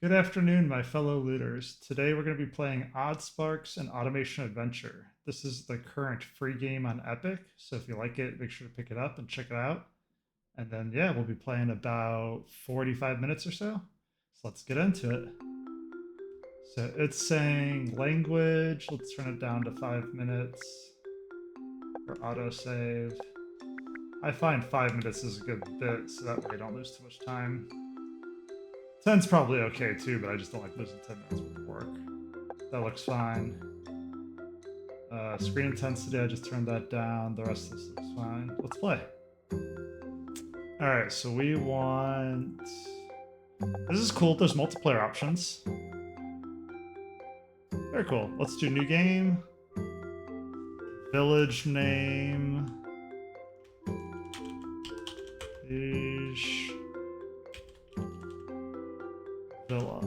Good afternoon, my fellow looters. Today we're going to be playing Oddsparks and Automation Adventure. This is the current free game on Epic, so if you like it, make sure to pick it up and check it out. And then, yeah, we'll be playing about 45 minutes or so. So let's get into it. So it's saying language. Let's turn it down to 5 minutes for autosave. I find 5 minutes is a good bit, so that way I don't lose too much time. 10's probably okay too, but I just don't like losing 10 minutes worth of work. That looks fine. Screen intensity, I just turned that down. The rest of this looks fine. Let's play. Alright, so we want... This is cool. There's multiplayer options. Very cool. Let's do new game. Village name. Ish. Villa.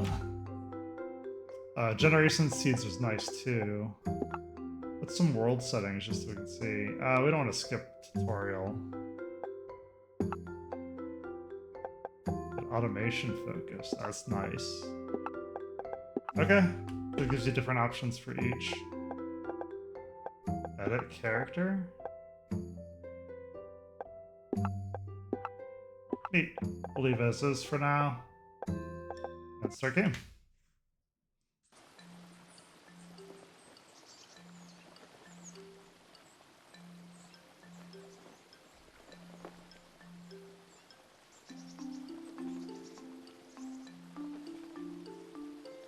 Generation seeds is nice too. What's some world settings just so we can see? We don't want to skip tutorial. Automation focus. That's nice. Okay. It gives you different options for each. Edit character. Neat. We'll leave as is for now. Let's start game.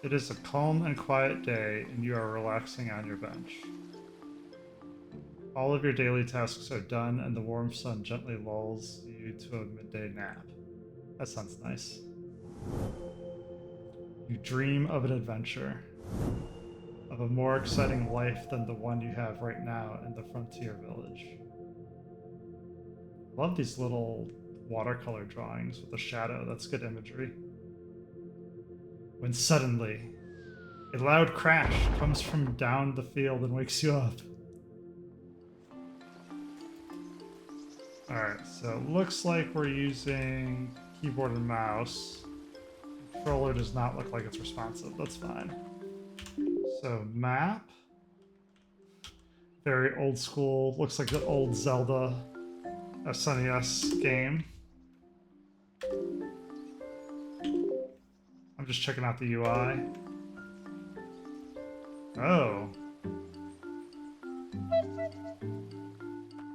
It is a calm and quiet day, and you are relaxing on your bench. All of your daily tasks are done, and the warm sun gently lulls you to a midday nap. That sounds nice. You dream of an adventure, of a more exciting life than the one you have right now in the frontier village. I love these little watercolor drawings with the shadow. That's good imagery. When suddenly, a loud crash comes from down the field and wakes you up. Alright, so it looks like we're using keyboard and mouse. Controller does not look like it's responsive. That's fine. So map. Very old school. Looks like the old Zelda SNES game. I'm just checking out the UI. Oh.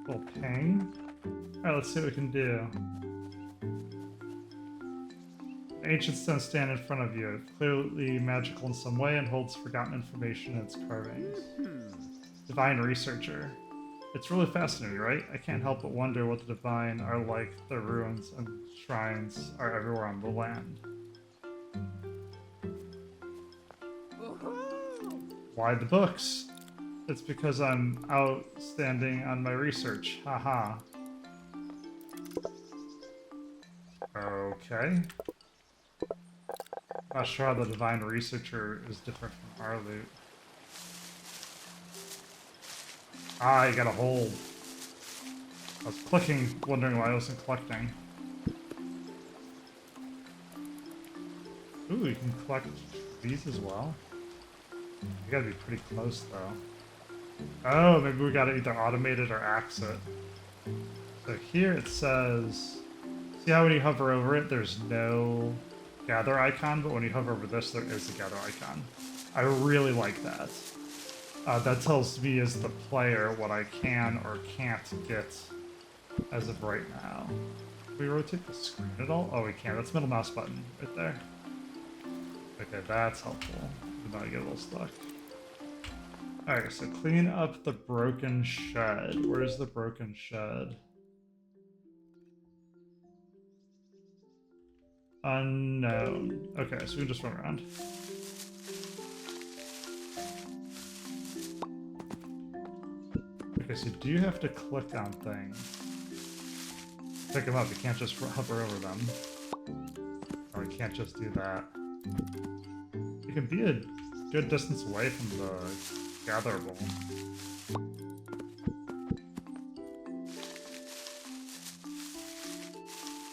Little ping. Alright, let's see what we can do. Ancient stone stand in front of you, clearly magical in some way and holds forgotten information in its carvings. Divine Researcher. It's really fascinating, right? I can't help but wonder what the divine are like. The ruins and shrines are everywhere on the land. Why the books? It's because I'm outstanding on my research. Haha. Okay. Not sure how the Divine Researcher is different from our loot. Ah, you gotta hold. I was clicking, wondering why I wasn't collecting. Ooh, you can collect these as well. You gotta be pretty close though. Oh, maybe we gotta either automate it or axe it. So here it says, see how when you hover over it, there's no gather icon, but when you hover over this, there is a gather icon. I really like that. That tells me as the player what I can or can't get as of right now. Can we rotate the screen at all? Oh, we can. That's middle mouse button right there. Okay, that's helpful. Even though I get a little stuck. Alright, so clean up the broken shed. Where's the broken shed? Unknown. Okay, so we can just run around. Okay, so do you have to click on things? Pick them up, you can't just hover over them. Or you can't just do that. You can be a good distance away from the gatherable.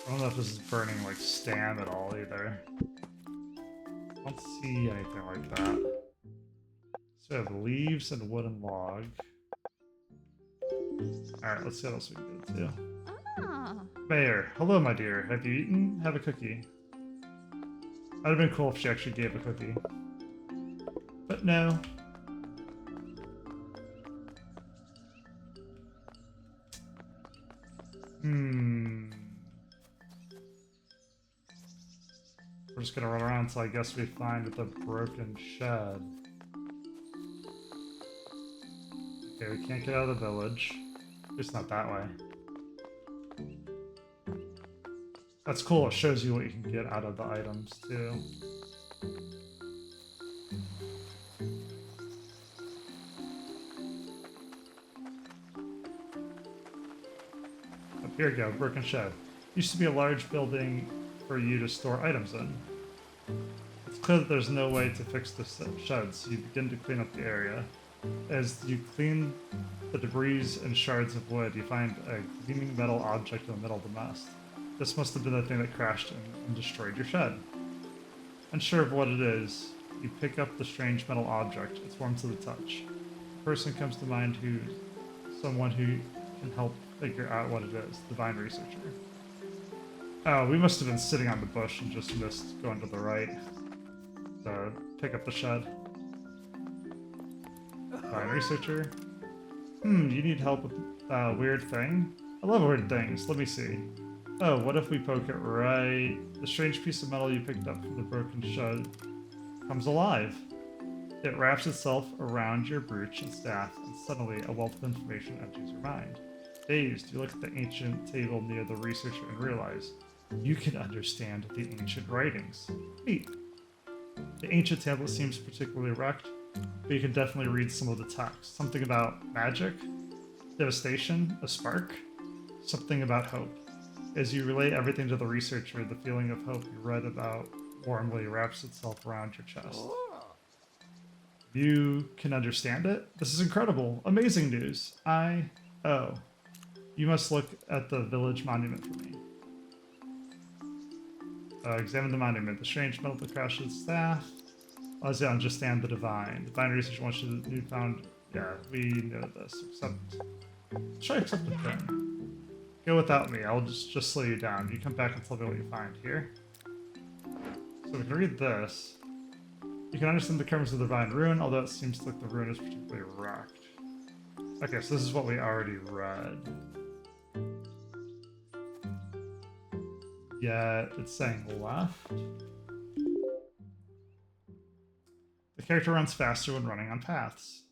I don't know if this is burning like stam at all either. I don't see anything like that. So we have leaves and wooden log. Alright, let's see what else we can do too. Ah. Mayor, hello my dear. Have you eaten? Have a cookie. That'd have been cool if she actually gave a cookie. But no. We're just gonna run around until I guess we find the broken shed. Okay, we can't get out of the village. At least not that way. That's cool, it shows you what you can get out of the items too. Up here we go, broken shed. Used to be a large building for you to store items in. It's clear that there's no way to fix the shed, so you begin to clean up the area. As you clean the debris and shards of wood, you find a gleaming metal object in the middle of the mess. This must have been the thing that crashed and destroyed your shed. Unsure of what it is, you pick up the strange metal object. It's warm to the touch. A person comes to mind someone who can help figure out what it is. Divine researcher. Oh, we must have been sitting on the bush and just missed going to the right to pick up the shed. Divine researcher. You need help with a weird thing? I love weird things. Let me see. Oh, what if we poke it right? The strange piece of metal you picked up from the broken shed comes alive. It wraps itself around your brooch and staff, and suddenly a wealth of information enters your mind. Dazed, you look at the ancient table near the researcher and realize you can understand the ancient writings. Neat. The ancient tablet seems particularly wrecked, but you can definitely read some of the text. Something about magic, devastation, a spark, something about hope. As you relay everything to the researcher, the feeling of hope you read about warmly wraps itself around your chest. You can understand it? This is incredible. Amazing news. Oh. You must look at the village monument for me. Examine the monument. The strange metal that crashed its staff allows you to understand the divine. Divine researcher wants you to found. Yeah, we know this. Try accept the thing. Go without me. I'll just slow you down. You come back and tell me what you find here. So we can read this. You can understand the terms of the divine rune, although it seems like the rune is particularly wrecked. Okay, so this is what we already read. Yet it's saying left. The character runs faster when running on paths.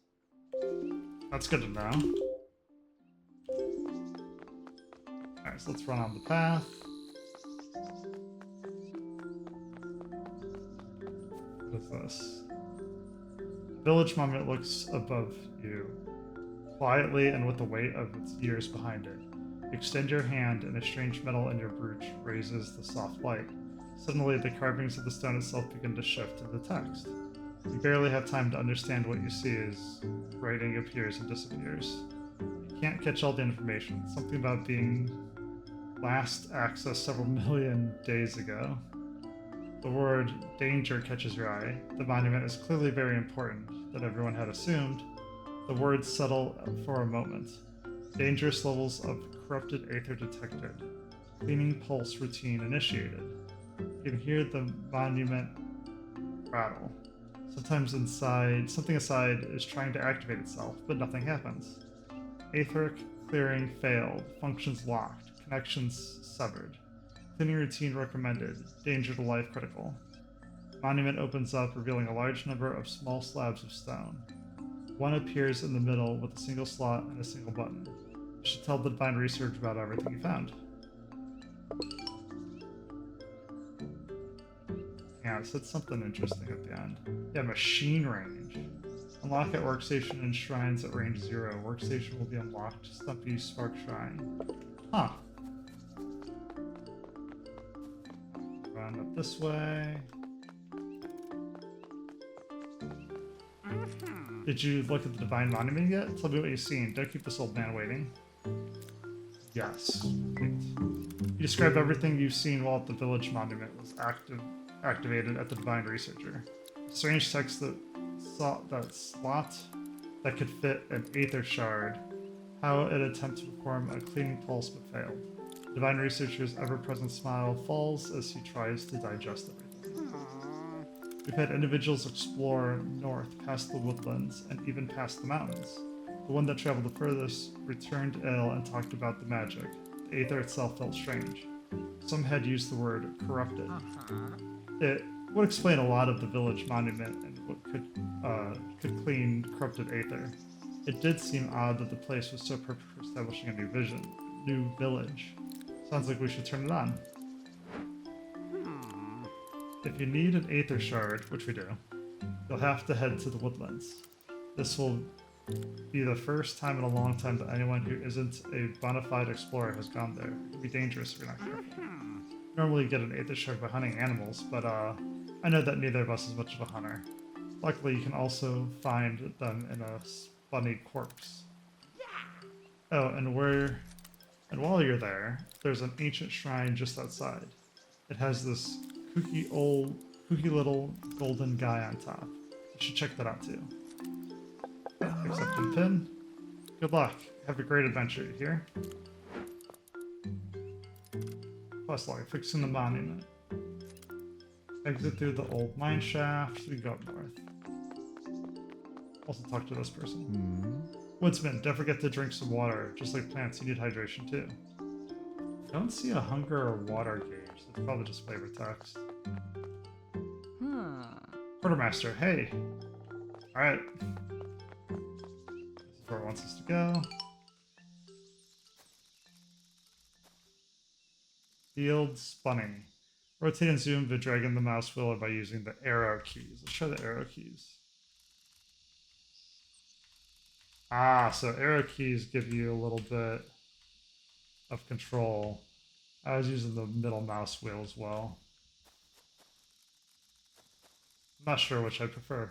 That's good to know. Alright, so let's run on the path. What is this? Village monument looks above you, quietly and with the weight of its years behind it. Extend your hand, and a strange metal in your brooch raises the soft light. Suddenly, the carvings of the stone itself begin to shift in the text. You barely have time to understand what you see as writing appears and disappears. You can't catch all the information. Something about being last accessed several million days ago. The word danger catches your eye. The monument is clearly very important, that everyone had assumed. The words settle for a moment. Dangerous levels of corrupted aether detected. Cleaning pulse routine initiated. You can hear the monument rattle. Sometimes something inside is trying to activate itself, but nothing happens. Aetheric clearing failed. Functions locked. Connections severed. Cleaning routine recommended. Danger to life critical. Monument opens up, revealing a large number of small slabs of stone. One appears in the middle with a single slot and a single button. You should tell the divine research about everything you found. Yeah, it said something interesting at the end. Yeah, machine range. Unlock at workstation and shrines at range 0. Workstation will be unlocked. Stumpy Spark Shrine. Huh. Run up this way. Did you look at the Divine Monument yet? Tell me what you've seen. Don't keep this old man waiting. Yes. Great. You described everything you've seen while the village monument was active activated at the Divine Researcher. A strange text that slot that could fit an Aether Shard. How it attempted to perform a cleaning pulse but failed. Divine Researcher's ever-present smile falls as he tries to digest everything. We've had individuals explore north past the woodlands and even past the mountains. The one that traveled the furthest returned ill and talked about the magic. The Aether itself felt strange. Some had used the word corrupted. It would explain a lot of the village monument and what could clean corrupted Aether. It did seem odd that the place was so perfect for establishing a new village. Sounds like we should turn it on. If you need an Aether Shard, which we do, you'll have to head to the woodlands. This will be the first time in a long time that anyone who isn't a bona fide explorer has gone there. It can be dangerous if you're not careful. Normally you get an Aether Shard by hunting animals, but I know that neither of us is much of a hunter. Luckily, you can also find them in a funny corpse. Oh, and while you're there, there's an ancient shrine just outside. It has this kooky little golden guy on top. You should check that out too. Accepted pin. Good luck. Have a great adventure. You hear? Quest log. Fixing the monument. Exit through the old mine shaft. We go up north. Also talk to this person. Woodsman, don't forget to drink some water. Just like plants, you need hydration too. I don't see a hunger or water gauge. It's probably just flavor text. Quartermaster, hey. Alright. This is where it wants us to go. Field Spunning. Rotate and zoom the drag and the mouse wheel by using the arrow keys. Let's try the arrow keys. Ah, so arrow keys give you a little bit of control. I was using the middle mouse wheel as well. I'm not sure which I prefer.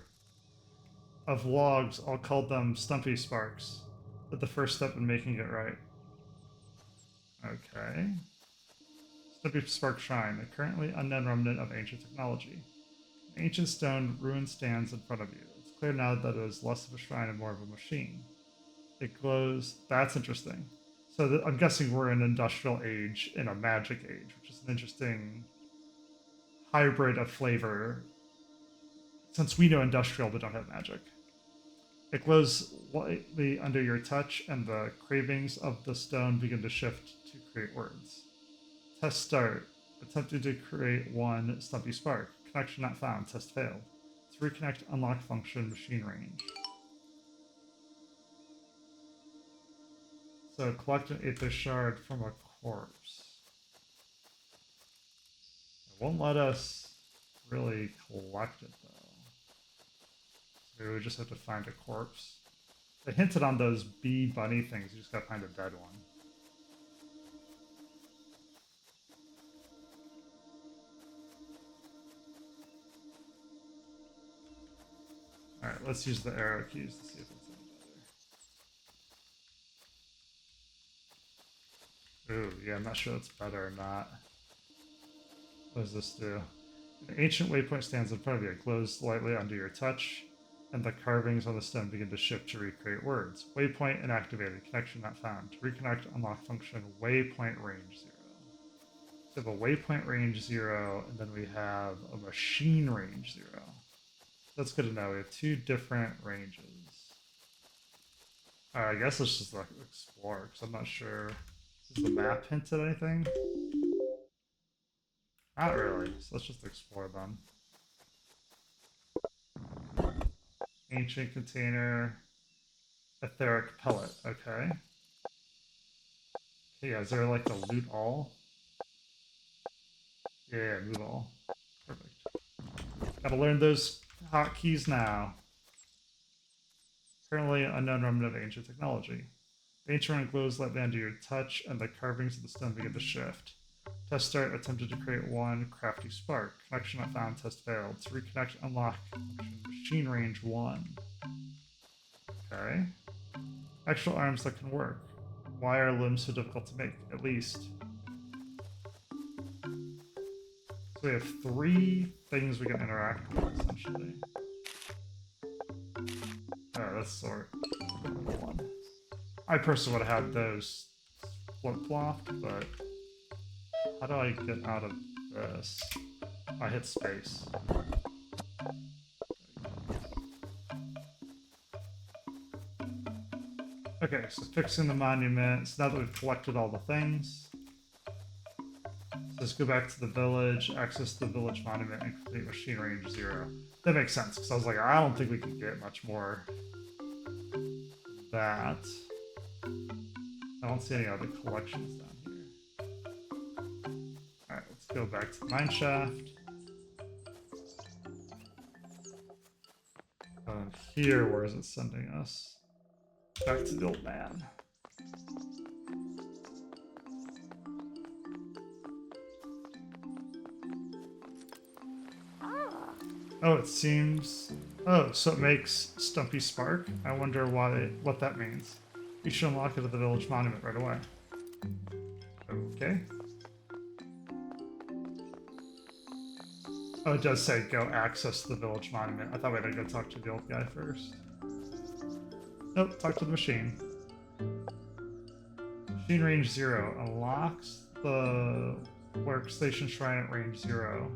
Of logs, I'll call them Stumpy Sparks, but the first step in making it right. Okay. Stumpy Spark Shrine, a currently unknown remnant of ancient technology. An ancient stone ruin stands in front of you. It's clear now that it is less of a shrine and more of a machine. It glows. That's interesting. So I'm guessing we're in industrial age in a magic age, which is an interesting hybrid of flavor, since we know industrial but don't have magic. It glows lightly under your touch, and the cravings of the stone begin to shift to create words. Test start. Attempted to create one Stumpy Spark. Connection not found. Test failed. To reconnect, unlock function, machine range. So collect an Aether Shard from a corpse. It won't let us really collect it though. So maybe we just have to find a corpse. They hinted on those bee bunny things, you just gotta find a dead one. Alright, let's use the arrow keys to see if it's any better. Ooh, yeah, I'm not sure that's better or not. What does this do? An ancient waypoint stands in front of you. It glows slightly under your touch, and the carvings on the stone begin to shift to recreate words. Waypoint inactivated. Connection not found. To reconnect, unlock function waypoint range 0. So we have a waypoint range 0, and then we have a machine range 0. That's good to know. We have two different ranges. Alright, I guess let's just explore, because I'm not sure. Does the map hint at anything? Not really, so let's just explore them. Ancient container, etheric pellet, okay. Yeah, is there like a loot all? Yeah, loot all. Perfect. Gotta learn those hotkeys now. Currently unknown remnant of ancient technology. The ancient remnant glows lightly under your touch, and the carvings of the stone begin to shift. Test start, attempted to create one crafty spark. Connection not found, test failed. To reconnect, unlock machine range 1. Okay. Actual arms that can work. Why are limbs so difficult to make? At least. So we have 3 things we can interact with, essentially. Alright, let's sort. Number 1. I personally would have had those flip-flopped, but how do I get out of this? I hit space. Okay, so fixing the monument. So now that we've collected all the things, let's go back to the village, access the village monument, and complete machine range 0. That makes sense, because I was like, I don't think we can get much more than that. I don't see any other collections down here. Alright, let's go back to the mine shaft. Here, where is it sending us? Back to the old man. Oh, it seems... Oh, so it makes Stumpy Spark? I wonder what that means. You should unlock it at the village monument right away. Okay. Oh, it does say go access the village monument. I thought we had to go talk to the old guy first. Nope, talk to the machine. Machine range 0 unlocks the workstation shrine at range 0.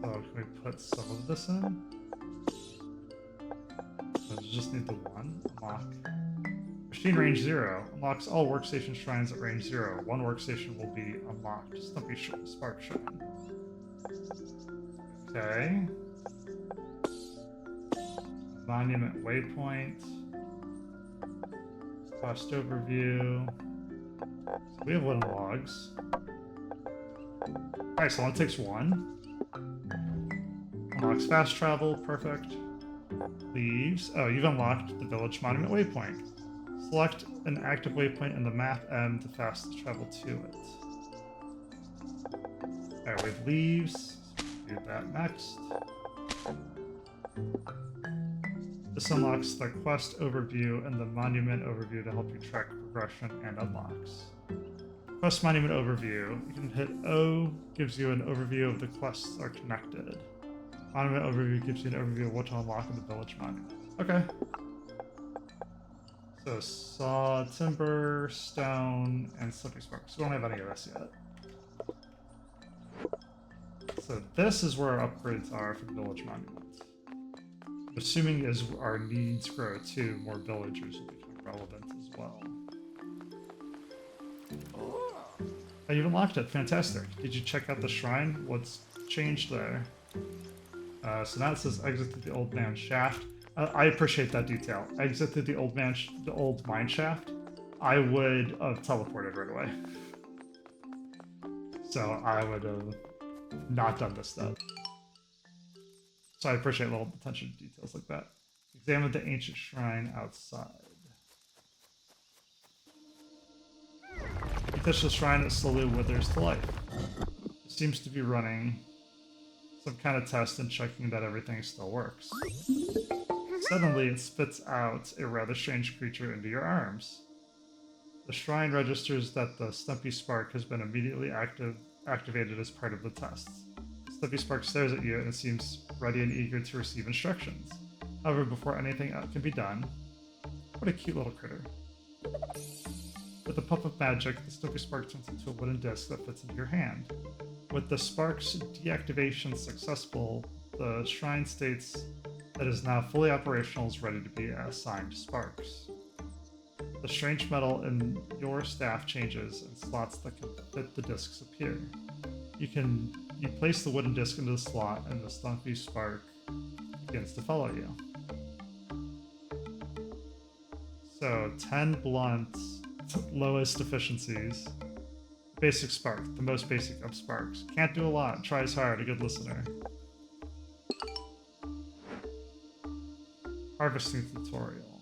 So can we put some of this in? So we just need the 1. Unlock. Machine range 0 unlocks all workstation shrines at range 0. 1 workstation will be unlocked. Stumpy Spark Shrine. Okay. Monument waypoint. Quest overview. So we have wooden logs. Alright, so it takes 1. Unlocks fast travel, perfect. Leaves. Oh, you've unlocked the village monument waypoint. Select an active waypoint in the map M to fast travel to it. Alright, we have leaves. Do that next. This unlocks the quest overview and the monument overview to help you track progression and unlocks. Quest monument overview. You can hit O, gives you an overview of the quests are connected. Monument overview gives you an overview of what to unlock in the village monument. Okay. So saw, timber, stone, and Stumpy Sparks. We don't have any of this yet. So this is where our upgrades are for the village monument. Assuming as our needs grow too, more villagers will become relevant as well. Oh, you unlocked it. Fantastic. Did you check out the shrine? What's changed there? So now it says exit to the old man's shaft. I appreciate that detail. Exit to the old mine shaft. I would have teleported right away. So I would have not done this step. So I appreciate a little attention to details like that. Examine the ancient shrine outside. You touch the shrine, it slowly withers to life. It seems to be running some kind of test and checking that everything still works. Suddenly, it spits out a rather strange creature into your arms. The shrine registers that the Stumpy Spark has been immediately activated as part of the test. Stumpy Spark stares at you and seems ready and eager to receive instructions. However, before anything can be done... What a cute little critter. With a puff of magic, the Stumpy Spark turns into a wooden disc that fits into your hand. With the Spark's deactivation successful, the shrine states that it is now fully operational and is ready to be assigned Sparks. The strange metal in your staff changes and slots that can fit the discs appear. You place the wooden disc into the slot and the Stumpy Spark begins to follow you. So 10 blunt, lowest efficiencies. Basic Spark, the most basic of Sparks. Can't do a lot, tries hard, a good listener. Harvesting tutorial.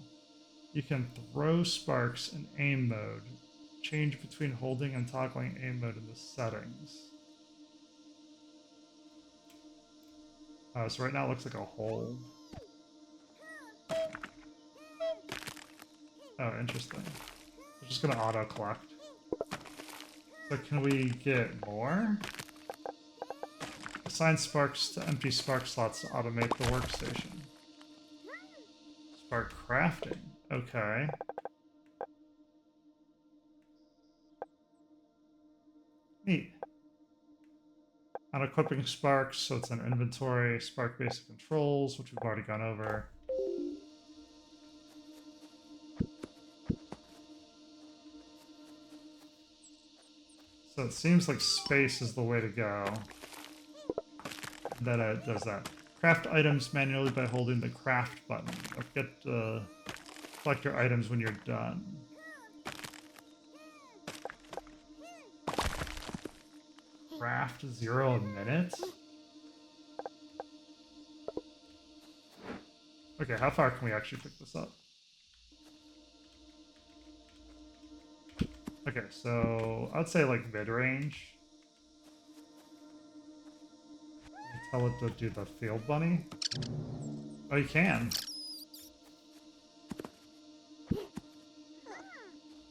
You can throw sparks in aim mode. Change between holding and toggling aim mode in the settings. So right now it looks like a hole. Oh, interesting. It's just gonna auto collect. So can we get more? Assign sparks to empty spark slots to automate the workstation. Spark crafting. Okay. Neat. Unequipping sparks, so it's in inventory. Spark basic controls, which we've already gone over. So it seems like space is the way to go. And then it does that. Craft items manually by holding the craft button. Don't forget to collect your items when you're done. Craft 0 a minute? Okay, how far can we actually pick this up? Okay, so I'd say like mid-range. Tell it to do the field bunny. Oh, you can.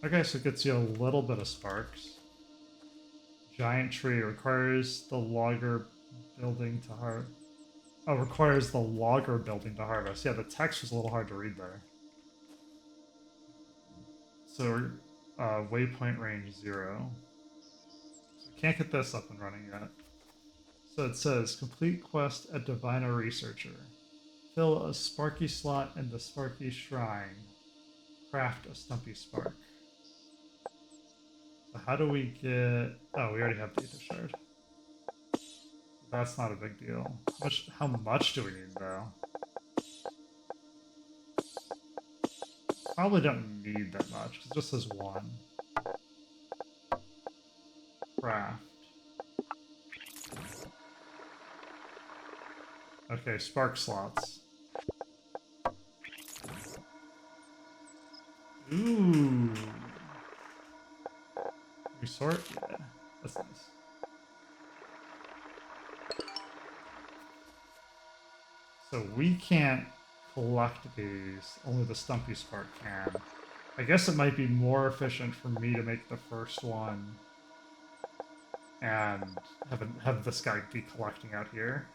Okay, so it gets you a little bit of sparks. Giant tree requires the logger building to harvest. Oh, requires the logger building to harvest. Yeah, the text was a little hard to read there. So, waypoint range 0. So can't get this up and running yet. So it says, complete quest at Divina Researcher. Fill a Sparky slot in the Sparky Shrine. Craft a Stumpy Spark. So how do we get... Oh, we already have Data Shard. That's not a big deal. How much do we need, though? Probably don't need that much, because it just says 1. Craft. Okay, spark slots. Ooh. Resort? Yeah, that's nice. So we can't collect these, only the Stumpy Spark can. I guess it might be more efficient for me to make the first one and have this guy be collecting out here.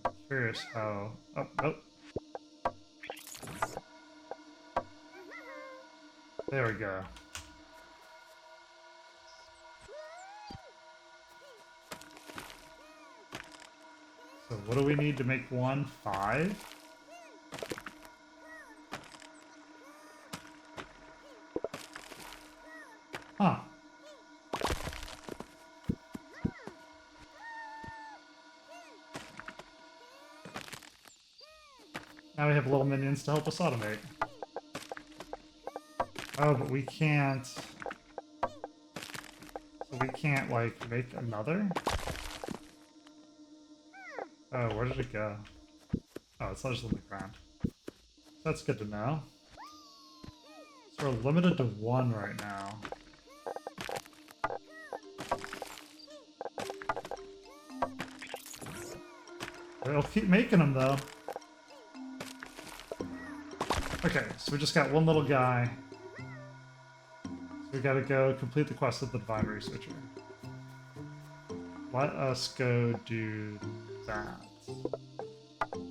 I'm curious how... Oh, nope. There we go. So what do we need to make one? 5? Huh. Now we have little minions to help us automate. Oh, but we can't... So we can't, like, make another? Oh, where did it go? Oh, it's just on the ground. That's good to know. So we're limited to 1 right now. We'll keep making them, though. Okay, so we just got one little guy. So we gotta go complete the quest of the Divine Researcher. Let us go do that.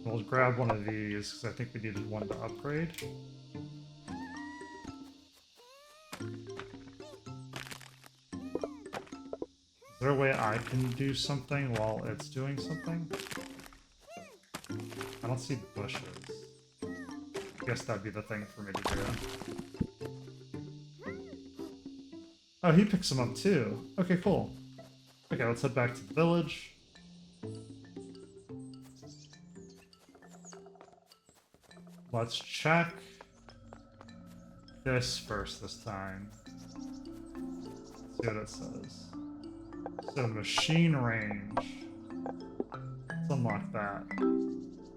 We'll grab one of these, because I think we needed one to upgrade. Is there a way I can do something while it's doing something? I don't see bushes. I guess that'd be the thing for me to do. Oh, he picks them up too. Okay, cool. Okay, let's head back to the village. Let's check this first this time. See what it says. So machine range. Let's unlock that.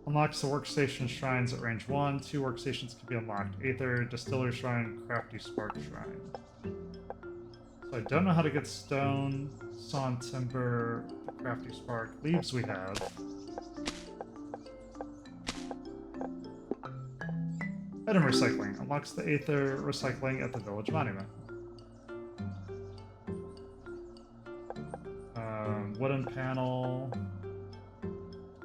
Unlocks the workstation shrines at range 1. 2 workstations can be unlocked. Aether, Distiller Shrine, Crafty Spark Shrine. So I don't know how to get stone, sawn timber, Crafty Spark. Leaves we have. Item recycling. Unlocks the Aether recycling at the village monument. Wooden panel.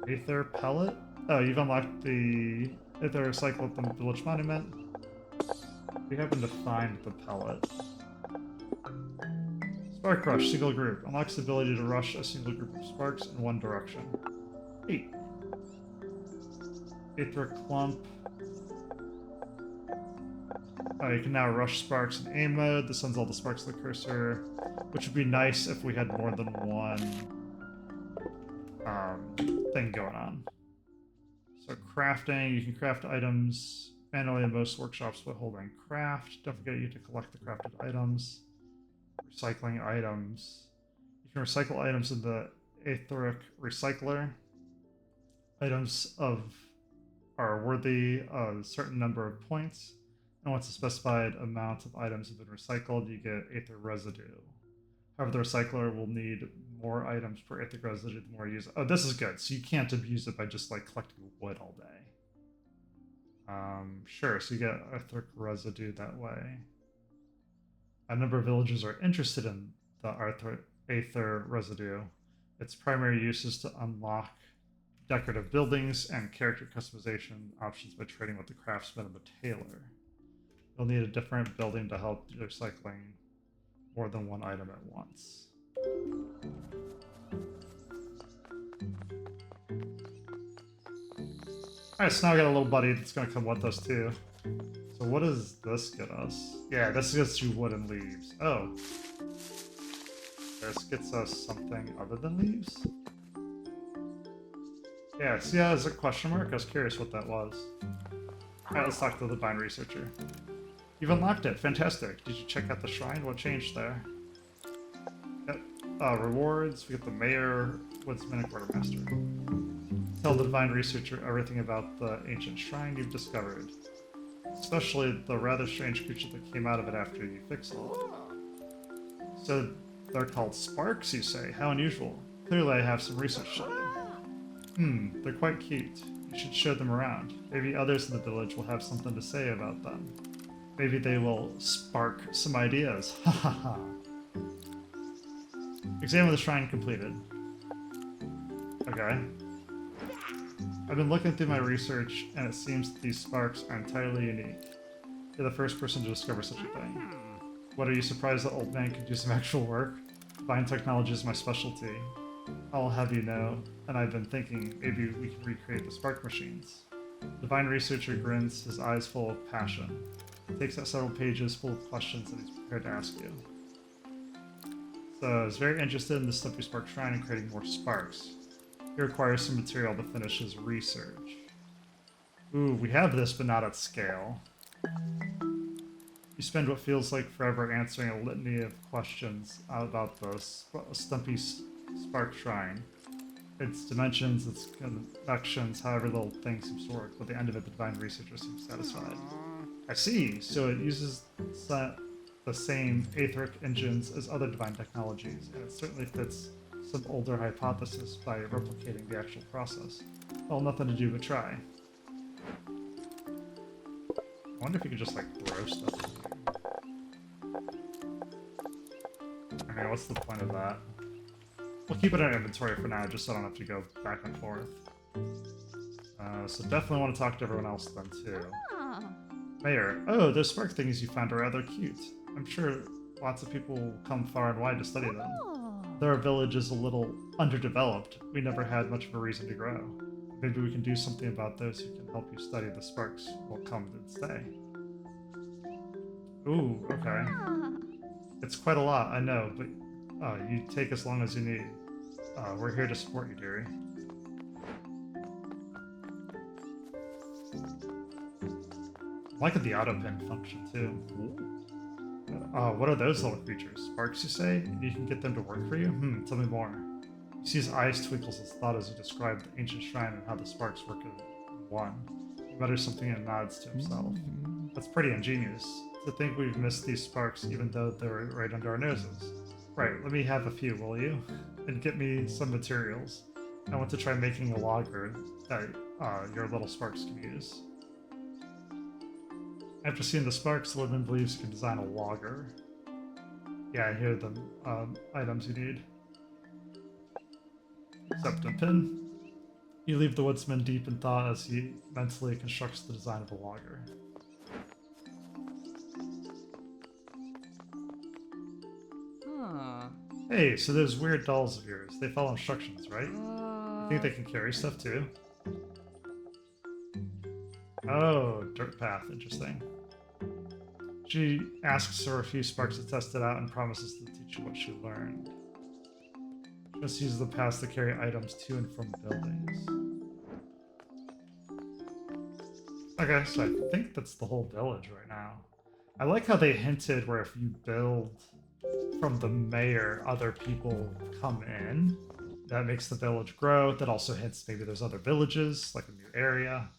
Aether pellet? Oh, you've unlocked the Aether recycle at the village monument. We happen to find the pellet. Spark Rush, single group. Unlocks the ability to rush a single group of sparks in one direction. 8. Aether Clump. You can now rush sparks in aim mode. This sends all the sparks to the cursor, which would be nice if we had more than one thing going on. So crafting, you can craft items manually in most workshops by holding craft. Don't forget you to collect the crafted items. Recycling items. You can recycle items in the Aetheric Recycler. Items are worthy of a certain number of points. And once a specified amount of items have been recycled, you get Aether Residue. However, the recycler will need more items per Aether Residue the more you use it. Oh, this is good. So you can't abuse it by just like collecting wood all day. Sure, so you get Aether Residue that way. A number of villagers are interested in the Aether Residue. Its primary use is to unlock decorative buildings and character customization options by trading with the craftsman and the tailor. You'll need a different building to help recycling more than one item at once. Alright, so now we got a little buddy that's going to come with us too. So what does this get us? Yeah, this gets you wood and leaves. Oh. This gets us something other than leaves? Yeah, see how there's a question mark? I was curious what that was. Alright, let's talk to the Divine Researcher. You've unlocked it. Fantastic. Did you check out the shrine? What changed there? Yep. Rewards. We get the Mayor, Woodsman, and Quartermaster. Tell the Divine Researcher everything about the ancient shrine you've discovered. Especially the rather strange creature that came out of it after you fixed it. So they're called sparks, you say? How unusual. Clearly I have some research to do. They're quite cute. You should show them around. Maybe others in the village will have something to say about them. Maybe they will spark some ideas. Ha ha ha. Exam of the shrine completed. Okay. I've been looking through my research, and it seems that these sparks are entirely unique. You're the first person to discover such a thing. What, are you surprised that old man could do some actual work? Divine technology is my specialty. I'll have you know, and I've been thinking maybe we can recreate the spark machines. The Divine Researcher grins, his eyes full of passion. He takes out several pages full of questions that he's prepared to ask you. So I was very interested in the Stumpy Spark Shrine and creating more sparks. He requires some material to finish his research. Ooh, we have this, but not at scale. You spend what feels like forever answering a litany of questions about the Stumpy Spark Shrine. Its dimensions, its connections, however little things seems to work. But at the end of it, the Divine Researcher seems satisfied. I see. So it uses the same Aetheric engines as other divine technologies, and it certainly fits some older hypothesis by replicating the actual process. Well, nothing to do but try. I wonder if you could just, like, throw stuff in here. I mean, what's the point of that? We'll keep it in our inventory for now, just so I don't have to go back and forth. So definitely want to talk to everyone else then, too. Mayor, oh, those spark things you found are rather cute. I'm sure lots of people will come far and wide to study them. Though our village is a little underdeveloped, we never had much of a reason to grow. Maybe we can do something about those who can help you study the sparks will come and stay. Ooh, okay. It's quite a lot, I know, but you take as long as you need. We're here to support you, dearie. I like the auto pin function too. What are those little creatures? Sparks, you say? You can get them to work for you? Tell me more. You see his eyes twinkles his thought as he described the ancient shrine and how the sparks work as one. He mutters something and nods to himself. That's pretty ingenious. To think we've missed these sparks even though they're right under our noses. Right, let me have a few, will you? And get me some materials. I want to try making a logger that your little sparks can use. After seeing the sparks, Livman believes he can design a logger. Yeah, here are the items you need. Septum pin. You leave the woodsman deep in thought as he mentally constructs the design of a logger. Huh. Hey, so those weird dolls of yours, they follow instructions, right? You think they can carry stuff too? Oh, dirt path, interesting. She asks for a few sparks to test it out and promises to teach you what she learned. Just use the paths to carry items to and from buildings. Okay, so I think that's the whole village right now. I like how they hinted where if you build from the mayor, other people come in. That makes the village grow. That also hints maybe there's other villages, like a new area.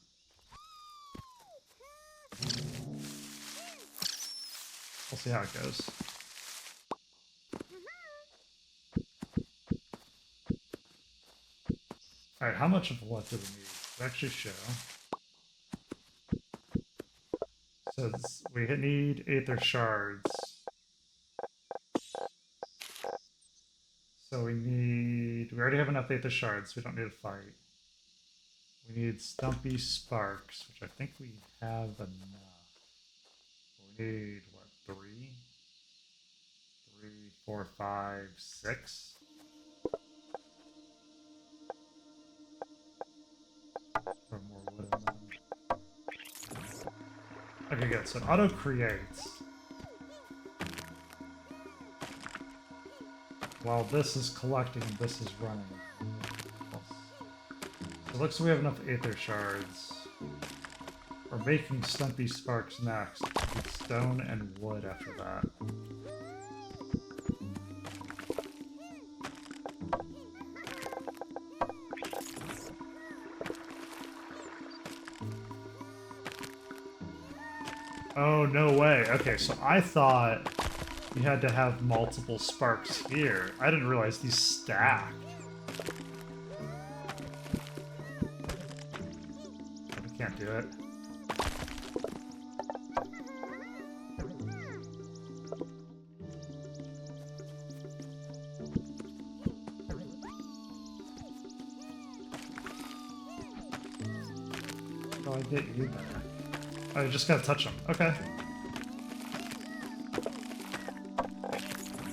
We'll see how it goes. Alright, how much of what do we need? It actually show. So we need Aether Shards. So we already have enough Aether Shards, so we don't need to fight. We need Stumpy Sparks, which I think we have enough. We need, what, 3? 3, 4, 5, 6? For more wood in them. Okay, good. So it auto creates. While this is collecting and this is running. So it looks like we have enough Aether Shards. We're making Stumpy Sparks next. We need stone and wood after that. Oh, no way. Okay, so I thought you had to have multiple sparks here. I didn't realize these stacked. I can't do it. Oh, I get you there. Oh, you just gotta touch them. Okay.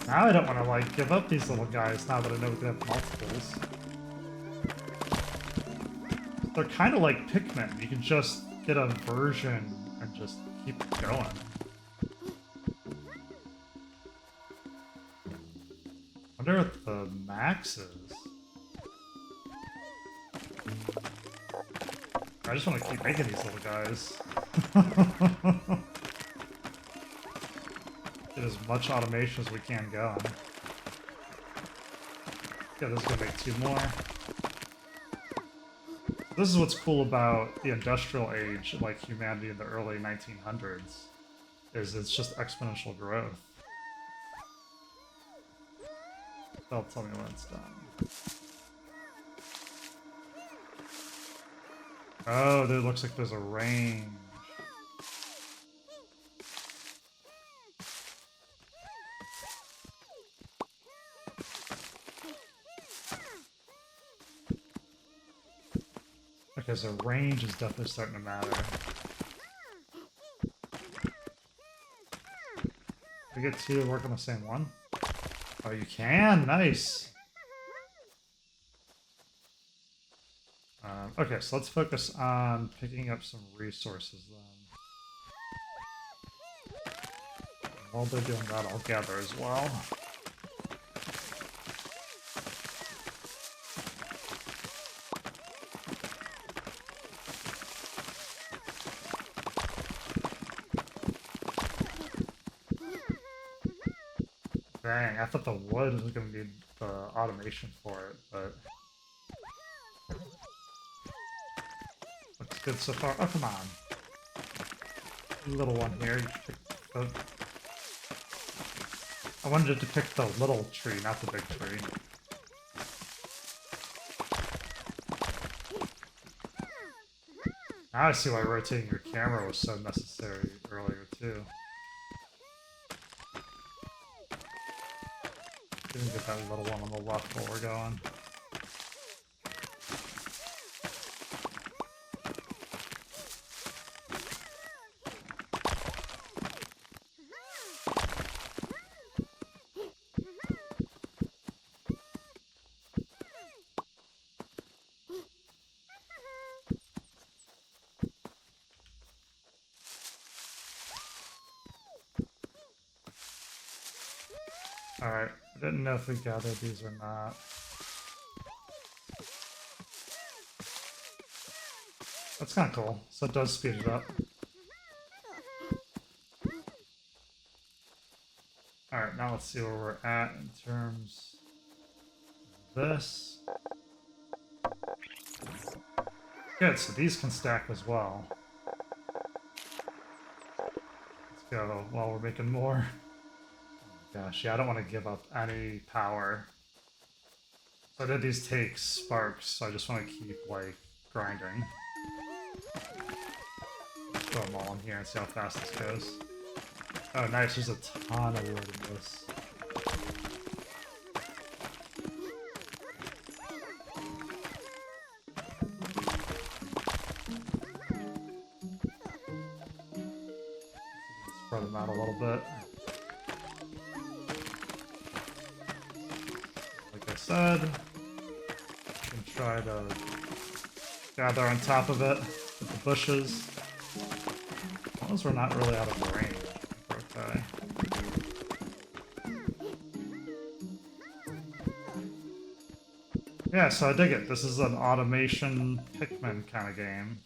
Now I don't want to, like, give up these little guys now that I know we can have multiples. They're kind of like Pikmin. You can just get a version and just keep going. Wonder what the max is. I just want to keep making these little guys. Get as much automation as we can going. Yeah, this is gonna make 2 more. This is what's cool about the industrial age, like humanity in the early 1900s, is it's just exponential growth. They'll tell me when it's done. Oh, there looks like there's a range. Okay, so range is definitely starting to matter. We get 2 to work on the same one? Oh, you can? Nice! Okay, so let's focus on picking up some resources then. While they're doing that, I'll gather as well. Dang, I thought the wood was going to be the automation for it, but... Looks good so far. Oh, come on. You little one here. You pick the... I wanted it to pick the little tree, not the big tree. Now I see why rotating your camera was so necessary earlier, too. Didn't get that little one on the left while we're going. Alright, I didn't know if we gathered these or not. That's kind of cool, so it does speed it up. Alright, now let's see where we're at in terms of this. Good, so these can stack as well. Let's go while we're making more. Gosh, yeah, I don't want to give up any power. So I did these take sparks, so I just want to keep, like, grinding. Throw them all in here and see how fast this goes. Oh, nice, there's a ton of wood in this. Spread them out a little bit. Like I said, you can try to gather on top of it with the bushes. As long as we're not really out of range, okay. Yeah, so I dig it. This is an automation Pikmin kind of game.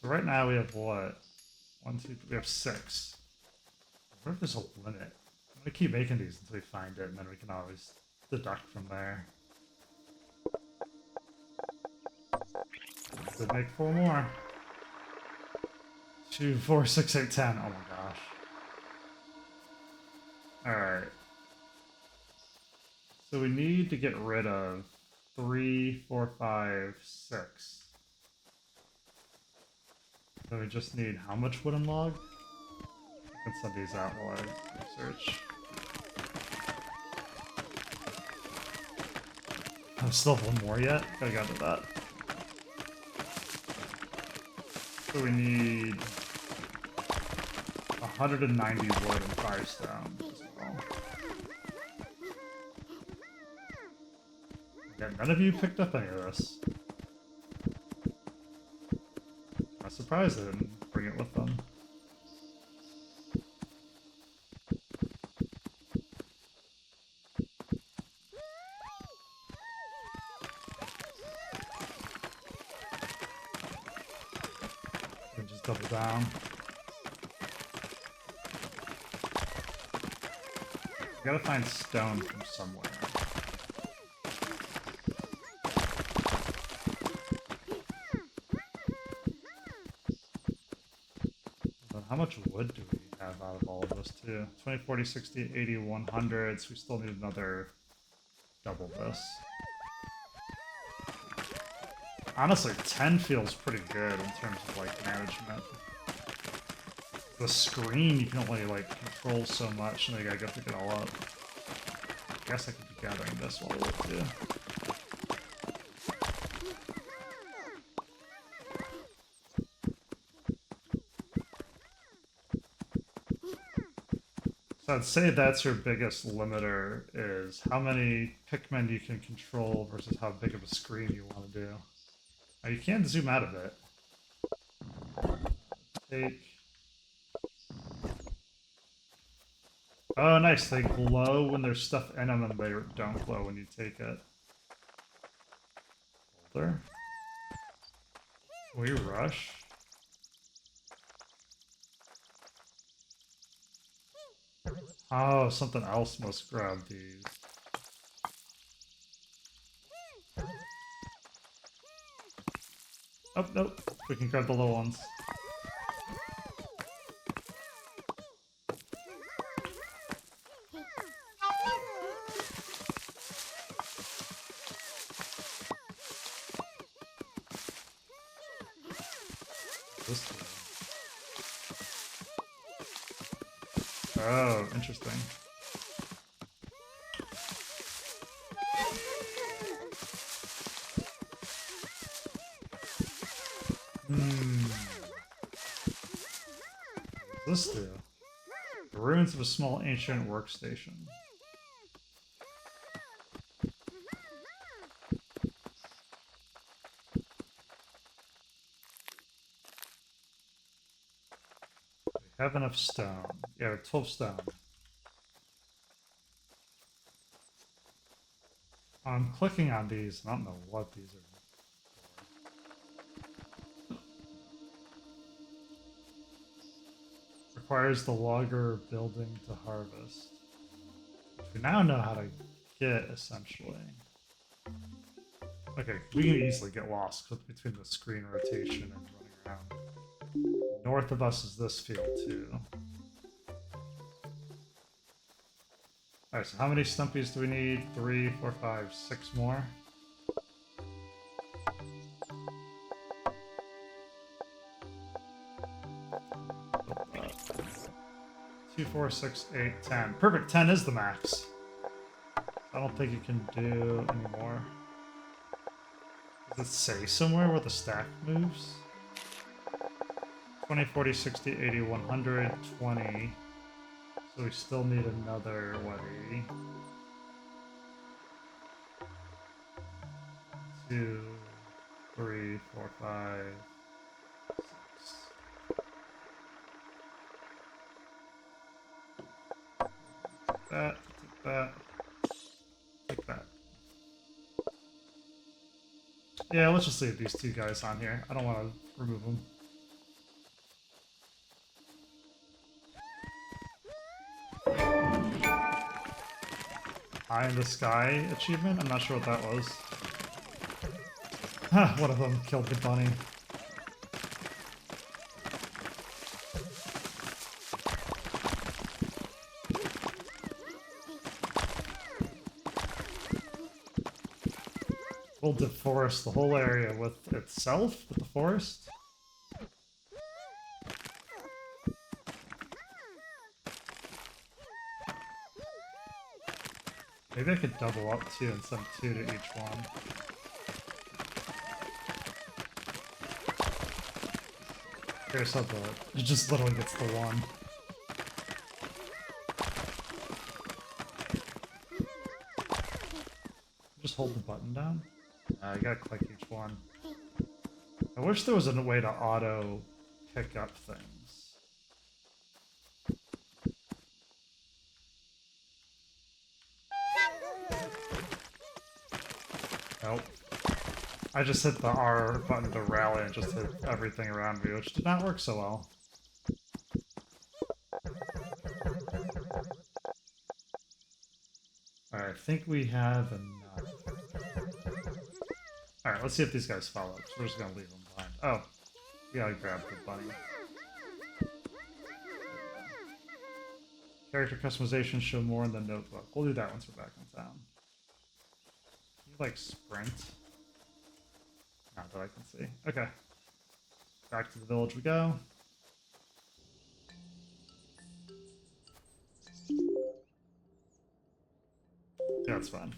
So right now we have what? We have 6. What if there's a limit? I'm gonna keep making these until we find it, and then we can always deduct from there. Could make 4 more. 2, 4, 6, 8, 10. Oh my gosh. Alright. So we need to get rid of 3, 4, 5, 6. So we just need how much wooden log? I can send these out while I research. I still have one more yet? Gotta get to that. So we need 190 wood and 5 stone as well. Yeah, none of you picked up any of this. I'm surprised they didn't bring it with them. And just double down. We gotta find stone from somewhere. But how much wood do we have out of all of this too? 20, 40, 60, 80, 100. So we still need another double this. Honestly, 10 feels pretty good in terms of like management. The screen, you can only like control so much, and then you gotta go pick it all up. I guess I could be gathering this while we live too. So I'd say that's your biggest limiter, is how many Pikmin you can control versus how big of a screen you want to do. Now you can zoom out of it. Take... Oh, nice. They glow when there's stuff in them, and they don't glow when you take it. Boulder? Can we rush? Oh, something else must grab these. Oh, nope. We can grab the little ones. This do? Oh, interesting. What does this do? The ruins of a small ancient workstation. We have enough stone. Yeah, 12 stone. I'm clicking on these, and I don't know what these are. Requires the logger building to harvest. Which we now know how to get, essentially. Okay, we can easily get lost between the screen rotation and running around. North of us is this field, too. Alright, so how many stumpies do we need? 3, 4, 5, 6 more? 2, 4, 6, 8, 10. Perfect, 10 is the max. I don't think you can do any more. Does it say somewhere where the stack moves? 20, 40, 60, 80, 100, 20. So we still need another, what, 80? 2, 3, 4, 5, 6. Take that, take that. Yeah, let's just leave these two guys on here. I don't want to remove them. Eye in the Sky achievement? I'm not sure what that was. One of them killed the bunny. We'll deforest the whole area with itself, with the forest. Maybe I could double up too and send 2 to each one. Here's how it just literally gets the 1. Just hold the button down. You gotta click each one. I wish there was a way to auto pick up things. Nope. I just hit the R button to rally and just hit everything around me, which did not work so well. Alright, I think we have enough. Alright, let's see if these guys follow. So we're just gonna leave them behind. Oh, we gotta grab the bunny. Character customization, show more in the notebook. We'll do that once we're back in town. Can you, like, sprint? Not that I can see. Okay. Back to the village we go. Yeah, that's fine.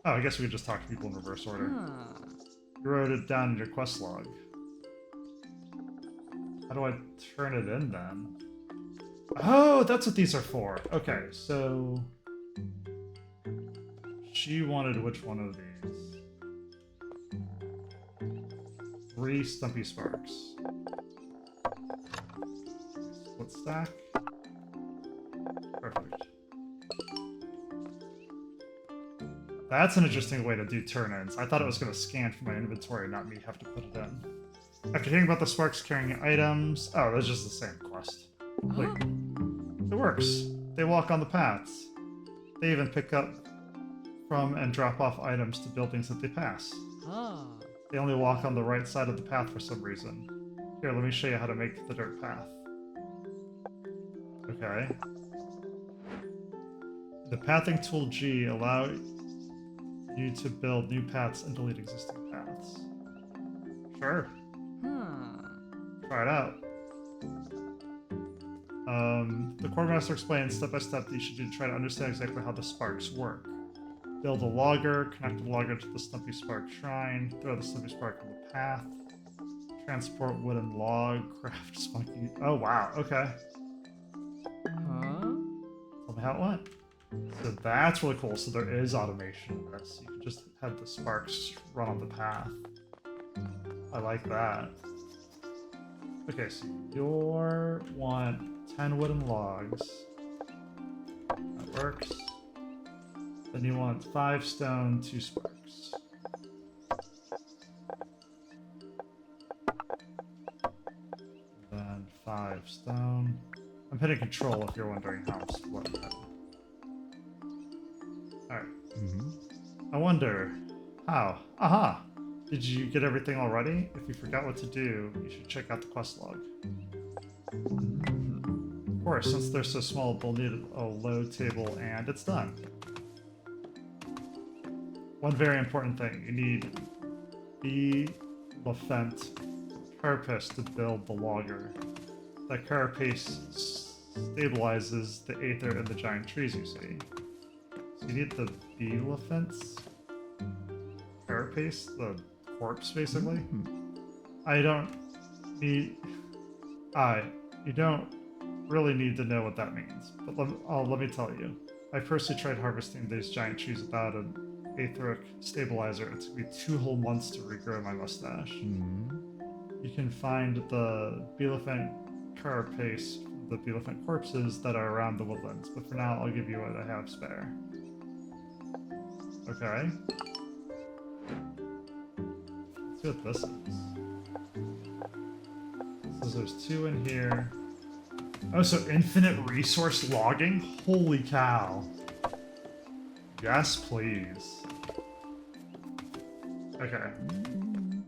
Oh, I guess we could just talk to people in reverse order. You wrote it down in your quest log. How do I turn it in then? Oh, that's what these are for. Okay, so... She wanted which one of these? 3 Stumpy Sparks. Split stack. Perfect. That's an interesting way to do turn-ins. I thought it was going to scan from my inventory, not me have to put it in. After hearing about the sparks carrying items... Oh, that's just the same quest. Wait. It works. They walk on the paths. They even pick up from and drop off items to buildings that they pass. They only walk on the right side of the path for some reason. Here, let me show you how to make the dirt path. Okay. The pathing tool G allows you to build new paths and delete existing paths. Sure. Try it out. The quartermaster explains step by step that you should do to try to understand exactly how the sparks work. Build a logger, connect the logger to the Stumpy Spark shrine, throw the Stumpy Spark on the path, transport wooden log, craft spunky. Oh wow, okay. Tell me how it went. So that's really cool. So there is automation in this. You can just have the sparks run on the path. I like that. Okay, so you want 10 wooden logs. That works. Then you want 5 stone, 2 sparks. Then 5 stone. I'm hitting control if you're wondering how I'm splitting it. Alright. I wonder how. Aha! Did you get everything already? If you forgot what to do, you should check out the quest log. Of course, since they're so small, they'll need a load table, and it's done. One very important thing, you need the Lafent carapace to build the logger. That carapace stabilizes the aether in the giant trees you see. So you need the Lafent's carapace, the corpse, basically. I don't need... you don't really need to know what that means, but let me tell you. I personally tried harvesting these giant trees without an aetheric stabilizer. It took me 2 whole months to regrow my mustache. You can find the Bielefant carapace from the Bielefant corpses that are around the woodlands, but for now I'll give you what I have spare. Okay. Let's see what this is. So there's 2 in here. Oh, so infinite resource logging? Holy cow. Yes, please. Okay.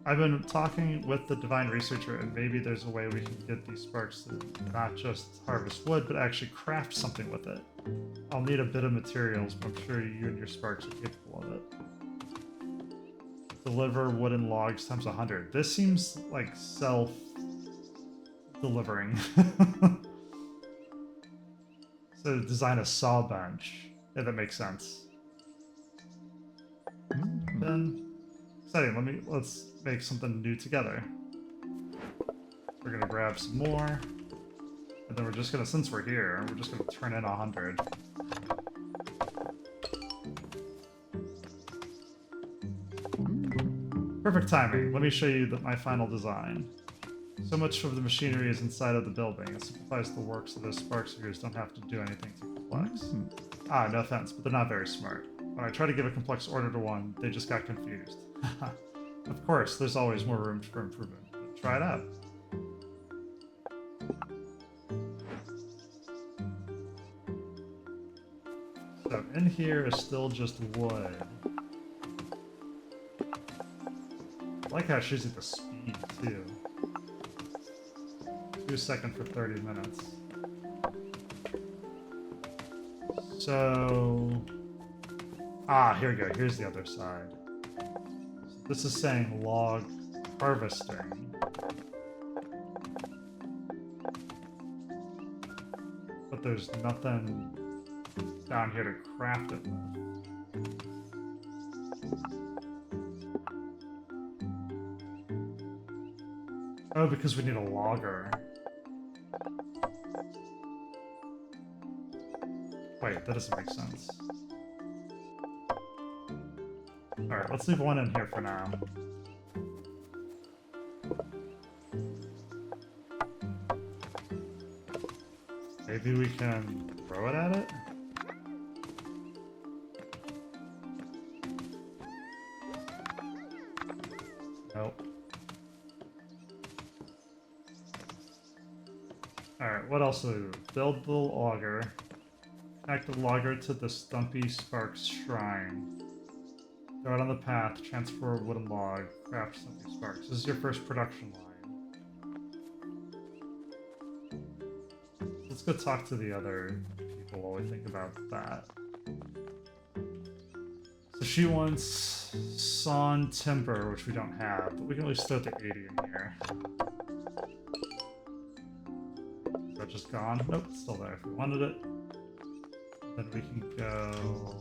I've been talking with the Divine Researcher, and maybe there's a way we can get these sparks to not just harvest wood, but actually craft something with it. I'll need a bit of materials, but I'm sure you and your sparks are capable of it. Deliver wooden logs times 100. This seems like self-delivering. So design a saw bench. Yeah, that makes sense. Then, exciting. Let's make something new together. We're gonna grab some more, and then we're just gonna, since we're here, we're just gonna turn in 100. Perfect timing. Let me show you my final design. So much of the machinery is inside of the building. It simplifies the work so those spark seekers don't have to do anything too complex. No offense, but they're not very smart. When I try to give a complex order to one, they just got confused. Of course, there's always more room for improvement. But try it out. So in here is still just wood. I like how it shows you the speed too. 2 seconds for 30 minutes. So... here we go. Here's the other side. So this is saying log harvesting. But there's nothing down here to craft it with. Oh, because we need a logger. Wait, that doesn't make sense. Alright, let's leave one in here for now. Maybe we can throw it at it? Nope. Alright, what else do we do? Build the logger. Connect the logger to the Stumpy Sparks shrine. Throw it on the path, transfer a wooden log, craft Stumpy Sparks. This is your first production line. Let's go talk to the other people while we think about that. So she wants sawn timber, which we don't have, but we can at least throw the 80 in here. Is that just gone? Nope, it's still there if we wanted it. Then we can go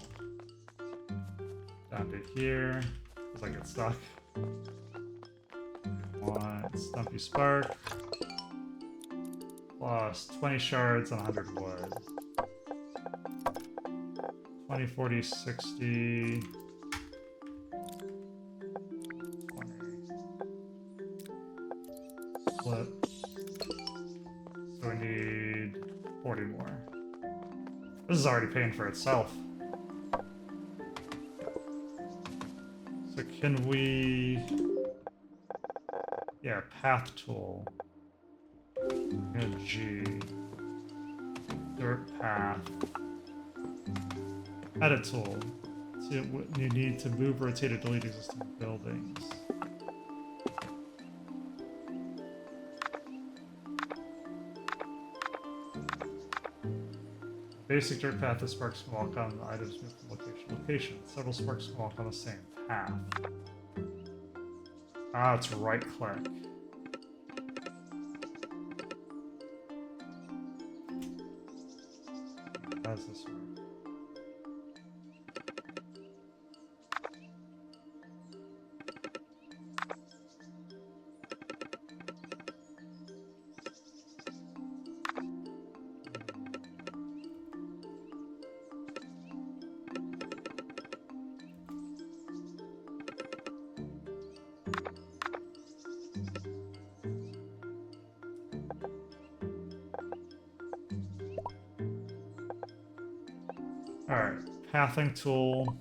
down to here, because I get stuck. We want Stumpy Spark. Plus 20 shards on 100 wood. 20, 40, 60. 20. Split. So we need 40 more. This is already paying for itself. So can we... Yeah, path tool. And G. Dirt path. Edit tool. So you need to move, rotate, or delete existing buildings. Basic dirt path that sparks can walk on. The items move from location to location. Several sparks can walk on the same path. Ah, it's right click. How does this work? Alright, pathing tool.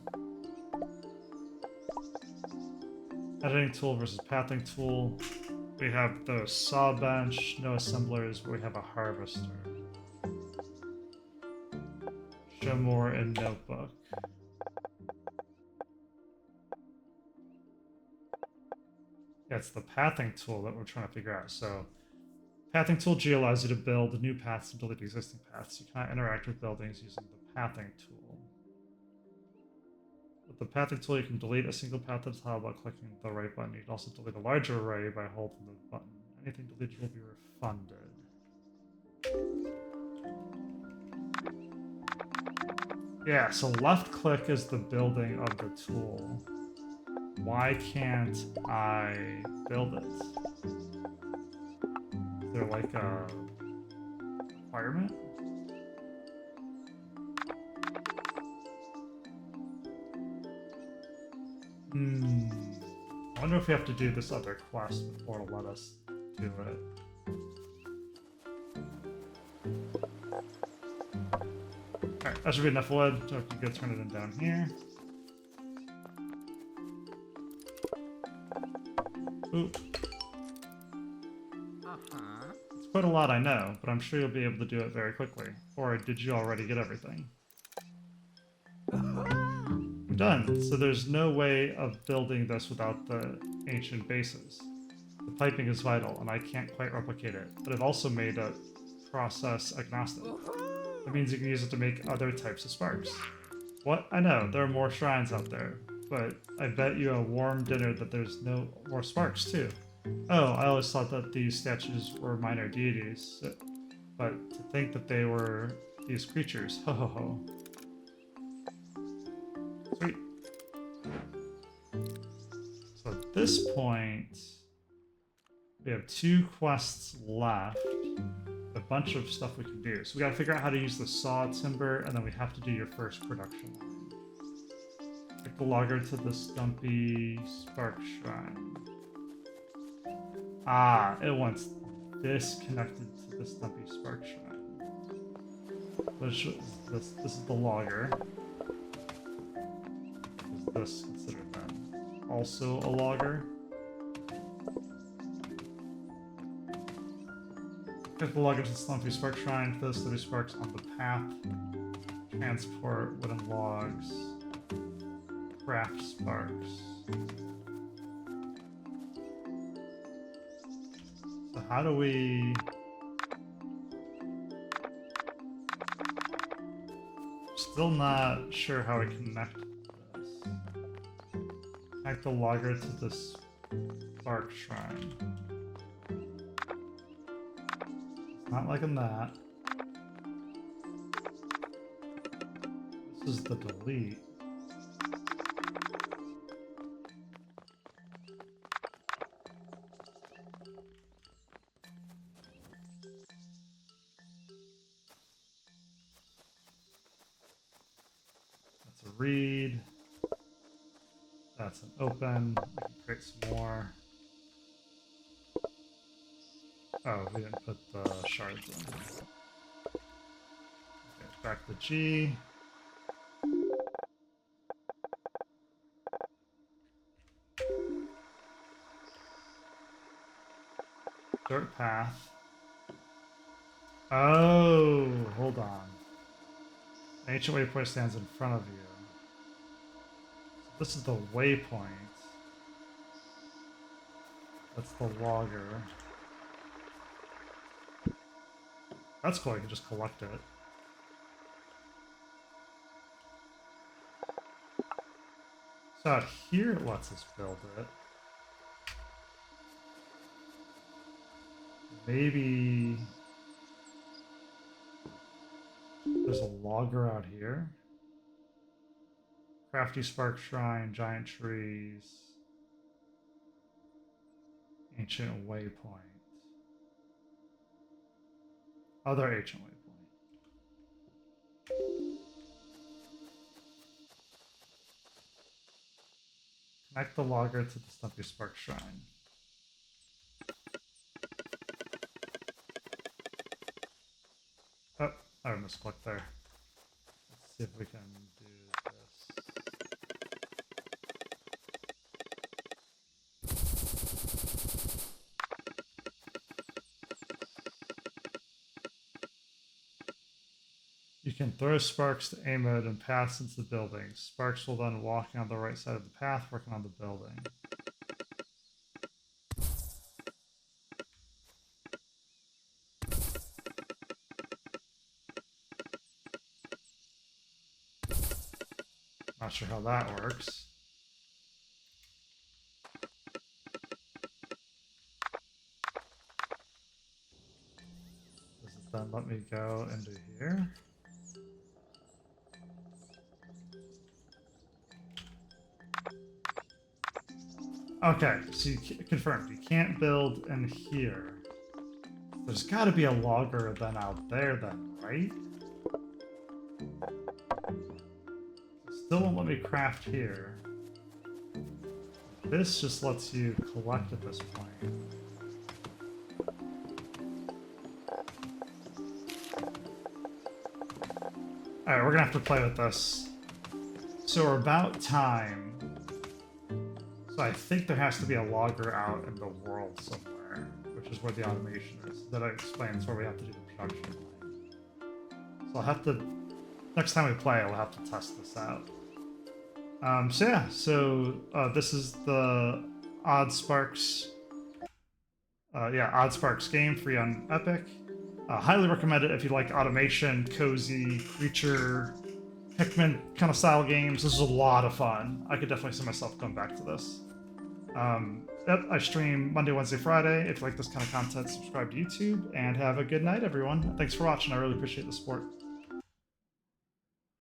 Editing tool versus pathing tool. We have the saw bench, no assemblers, but we have a harvester. Show more in notebook. Yeah, it's the pathing tool that we're trying to figure out. So, pathing tool G allows you to build new paths and delete existing paths. You cannot interact with buildings using the pathing tool. With the pathing tool, you can delete a single path at a tile by clicking the right button. You can also delete a larger array by holding the button. Anything deleted will be refunded. Yeah, so left click is the building of the tool. Why can't I build it? Is there like a requirement? I wonder if we have to do this other quest before it'll let us do it. Alright, that should be enough wood. So we can go turn it in down here. Ooh. It's quite a lot, I know, but I'm sure you'll be able to do it very quickly. Or did you already get everything? We're done. So there's no way of building this without the ancient bases. The piping is vital, and I can't quite replicate it. But I've also made a process agnostic. That means you can use it to make other types of sparks. What? I know, there are more shrines out there. But I bet you a warm dinner that there's no more sparks, too. Oh, I always thought that these statues were minor deities. But to think that they were these creatures. Ho ho ho. Sweet. So at this point, we have 2 quests left. A bunch of stuff we can do. So we gotta figure out how to use the saw timber, and then we have to do your first production line. Take the logger to the Stumpy Spark Shrine. Ah, it wants this connected to the Stumpy Spark Shrine. Which is this is the logger. Is this considered then also a logger? Get the logger to the Stumpy Spark Shrine. Throw Stumpy Sparks on the path. Transport wooden logs. Craft sparks. So how do we... Still not sure how we connect this. Connect the logger to this Spark Shrine. It's not liking that. This is the delete. That's a read. That's an open. We can create some more. Oh, we didn't put the shards in. Okay, back to G. Dirt path. Oh, hold on. An ancient waypoint stands in front of you. So this is the waypoint. That's the logger. That's cool, I can just collect it. So out here it lets us build it. Maybe there's a logger out here. Crafty Spark Shrine, giant trees, ancient waypoint. Other ancient waypoint. Connect the logger to the Stumpy Spark Shrine. Oh, I misclicked there. Let's see if we can do this. You can throw sparks to aim mode and pass into the building. Sparks will then walk on the right side of the path, working on the building. Not sure how that works. Does it then let me go into here? Okay, so you confirmed. You can't build in here. There's got to be a logger then out there then, right? Still won't let me craft here. This just lets you collect at this point. Alright, we're gonna have to play with this. So we're about time. So I think there has to be a logger out in the world somewhere, which is where the automation is. That explains where we have to do the production line. So I'll have to, next time we play, we'll have to test this out. So yeah, this is the Oddsparks. Oddsparks game, free on Epic. Highly recommend it if you like automation, cozy, creature, Pikmin kind of style games. This is a lot of fun. I could definitely see myself going back to this. I stream Monday, Wednesday, Friday. If you like this kind of content, subscribe to YouTube, and have a good night, everyone. Thanks for watching. I really appreciate the support.